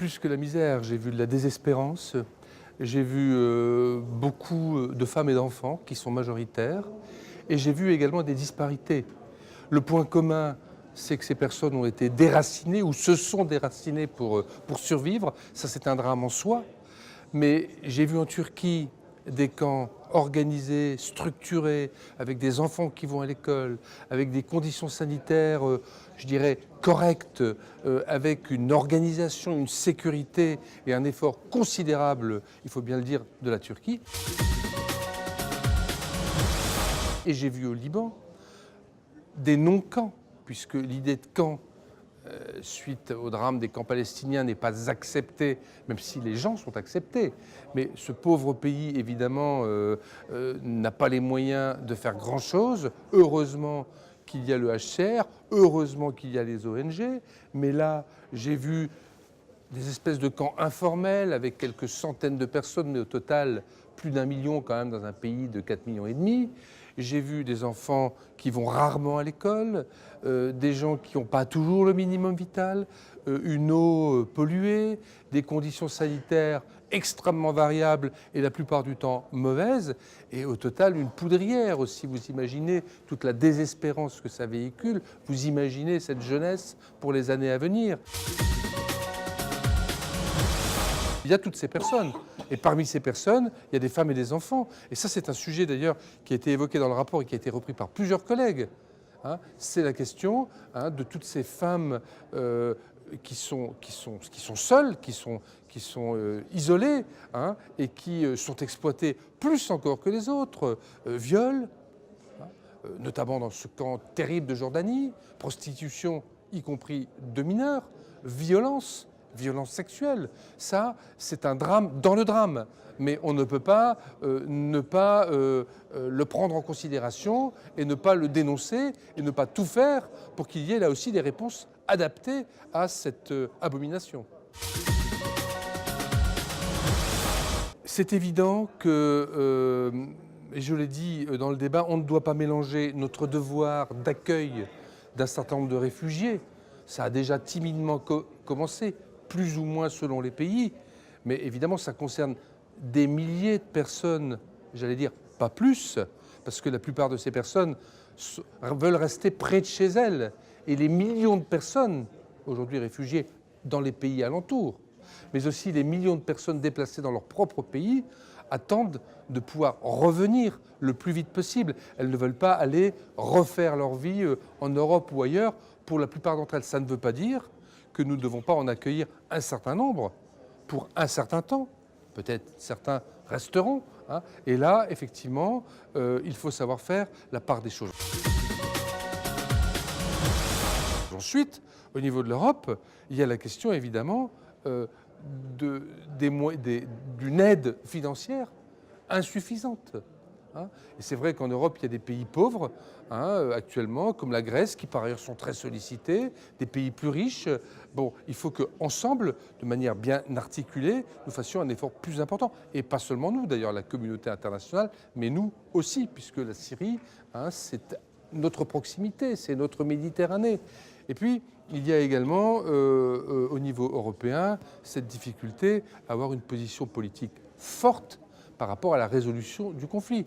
plus que la misère, j'ai vu de la désespérance, j'ai vu beaucoup de femmes et d'enfants qui sont majoritaires, et j'ai vu également des disparités. Le point commun, c'est que ces personnes ont été déracinées ou se sont déracinées pour survivre. Ça, c'est un drame en soi. Mais j'ai vu en Turquie des camps organisés, structurés, avec des enfants qui vont à l'école, avec des conditions sanitaires, je dirais, correctes, avec une organisation, une sécurité et un effort considérable, il faut bien le dire, de la Turquie. Et j'ai vu au Liban des non-camps, puisque l'idée de camp, suite au drame des camps palestiniens, n'est pas acceptée, même si les gens sont acceptés. Mais ce pauvre pays, évidemment, n'a pas les moyens de faire grand-chose. Heureusement qu'il y a le HCR, heureusement qu'il y a les ONG. Mais là, j'ai vu des espèces de camps informels avec quelques centaines de personnes, mais au total, plus d'1 million quand même dans un pays de 4,5 millions. J'ai vu des enfants qui vont rarement à l'école, des gens qui n'ont pas toujours le minimum vital, une eau polluée, des conditions sanitaires extrêmement variables et la plupart du temps mauvaises, et au total une poudrière aussi. Vous imaginez toute la désespérance que ça véhicule, vous imaginez cette jeunesse pour les années à venir. Il y a toutes ces personnes. Et parmi ces personnes, il y a des femmes et des enfants. Et ça, c'est un sujet d'ailleurs qui a été évoqué dans le rapport et qui a été repris par plusieurs collègues. C'est la question de toutes ces femmes qui sont seules, qui sont isolées et qui sont exploitées plus encore que les autres. Viol, notamment dans ce camp terrible de Jordanie, prostitution, y compris de mineurs, violence sexuelle. Ça, c'est un drame dans le drame. Mais on ne peut pas ne pas le prendre en considération et ne pas le dénoncer et ne pas tout faire pour qu'il y ait là aussi des réponses adaptées à cette abomination. C'est évident que, et je l'ai dit dans le débat, on ne doit pas mélanger notre devoir d'accueil d'un certain nombre de réfugiés. Ça a déjà timidement commencé, plus ou moins selon les pays, mais évidemment ça concerne des milliers de personnes, j'allais dire pas plus, parce que la plupart de ces personnes veulent rester près de chez elles. Et les millions de personnes, aujourd'hui réfugiées dans les pays alentours, mais aussi les millions de personnes déplacées dans leur propre pays, attendent de pouvoir revenir le plus vite possible. Elles ne veulent pas aller refaire leur vie en Europe ou ailleurs. Pour la plupart d'entre elles, ça ne veut pas dire que nous ne devons pas en accueillir un certain nombre pour un certain temps. Peut-être certains resteront. Et là, effectivement, il faut savoir faire la part des choses. Ensuite, au niveau de l'Europe, il y a la question, évidemment, d'une aide financière insuffisante. Et c'est vrai qu'en Europe, il y a des pays pauvres actuellement, comme la Grèce, qui par ailleurs sont très sollicités, des pays plus riches. Bon, il faut qu'ensemble, de manière bien articulée, nous fassions un effort plus important. Et pas seulement nous, d'ailleurs, la communauté internationale, mais nous aussi, puisque la Syrie, c'est notre proximité, c'est notre Méditerranée. Et puis, il y a également, au niveau européen, cette difficulté à avoir une position politique forte par rapport à la résolution du conflit.